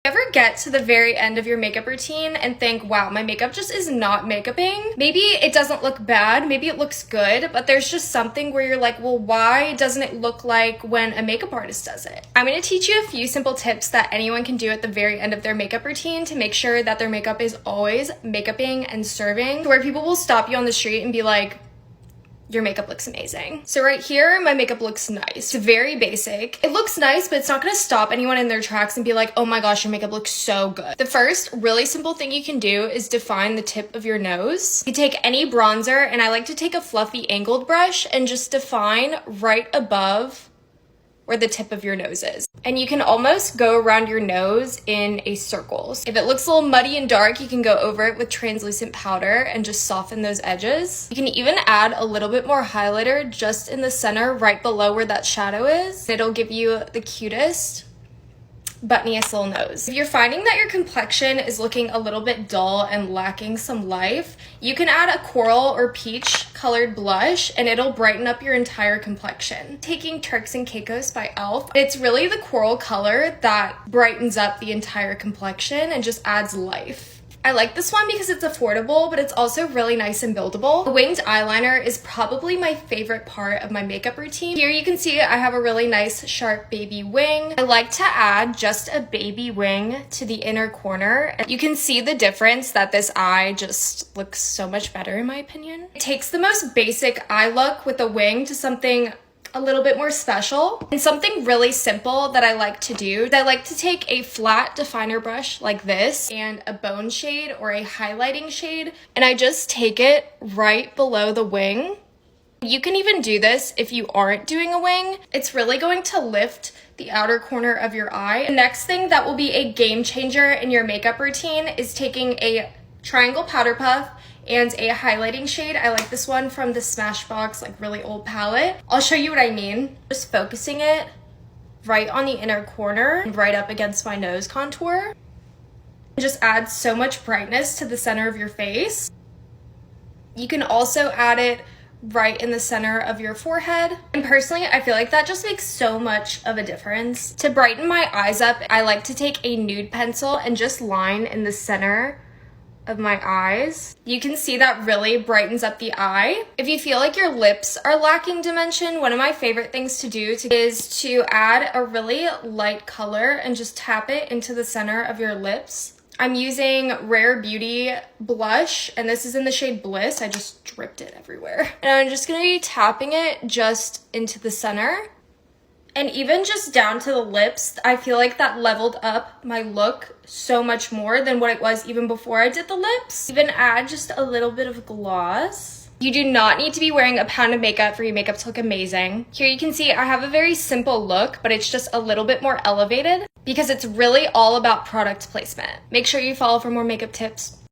Ever get to the very end of your makeup routine and think, wow, my makeup just is not makeuping? Maybe it doesn't look bad, maybe it looks good, but there's just something where you're like, well, why doesn't it look like when a makeup artist does it? I'm gonna teach you a few simple tips that anyone can do at the very end of their makeup routine to make sure that their makeup is always makeuping and serving, to where people will stop you on the street and be like, your makeup looks amazing. So right here, my makeup looks nice. It's very basic. It looks nice, but it's not gonna stop anyone in their tracks and be like, oh my gosh, your makeup looks so good. The first really simple thing you can do is define the tip of your nose. You take any bronzer, and I like to take a fluffy angled brush and just define right above where the tip of your nose is. And you can almost go around your nose in a circle. If it looks a little muddy and dark, you can go over it with translucent powder and just soften those edges. You can even add a little bit more highlighter just in the center right below where that shadow is. It'll give you the cutest, buttonest little nose. If you're finding that your complexion is looking a little bit dull and lacking some life, you can add a coral or peach colored blush and it'll brighten up your entire complexion. Taking Turks and Caicos by e.l.f. It's really the coral color that brightens up the entire complexion and just adds life. I like this one because it's affordable, but it's also really nice and buildable. The winged eyeliner is probably my favorite part of my makeup routine. Here you can see I have a really nice sharp baby wing. I like to add just a baby wing to the inner corner. You can see the difference that this eye just looks so much better in my opinion. It takes the most basic eye look with a wing to something a little bit more special. And something really simple that I like to do is I like to take a flat definer brush like this and a bone shade or a highlighting shade, and I just take it right below the wing. You can even do this if you aren't doing a wing. It's really going to lift the outer corner of your eye. The next thing that will be a game changer in your makeup routine is taking a triangle powder puff and a highlighting shade. I like this one from the Smashbox, like really old palette. I'll show you what I mean. Just focusing it right on the inner corner, right up against my nose contour. It just adds so much brightness to the center of your face. You can also add it right in the center of your forehead. And personally, I feel like that just makes so much of a difference. To brighten my eyes up, I like to take a nude pencil and just line in the center of my eyes. You can see that really brightens up the eye. If you feel like your lips are lacking dimension, one of my favorite things to do is to add a really light color and just tap it into the center of your lips. I'm using Rare Beauty blush, and this is in the shade Bliss. I just dripped it everywhere. And I'm just gonna be tapping it just into the center. And even just down to the lips, I feel like that leveled up my look so much more than what it was even before I did the lips. Even add just a little bit of gloss. You do not need to be wearing a pound of makeup for your makeup to look amazing. Here you can see I have a very simple look, but it's just a little bit more elevated because it's really all about product placement. Make sure you follow for more makeup tips.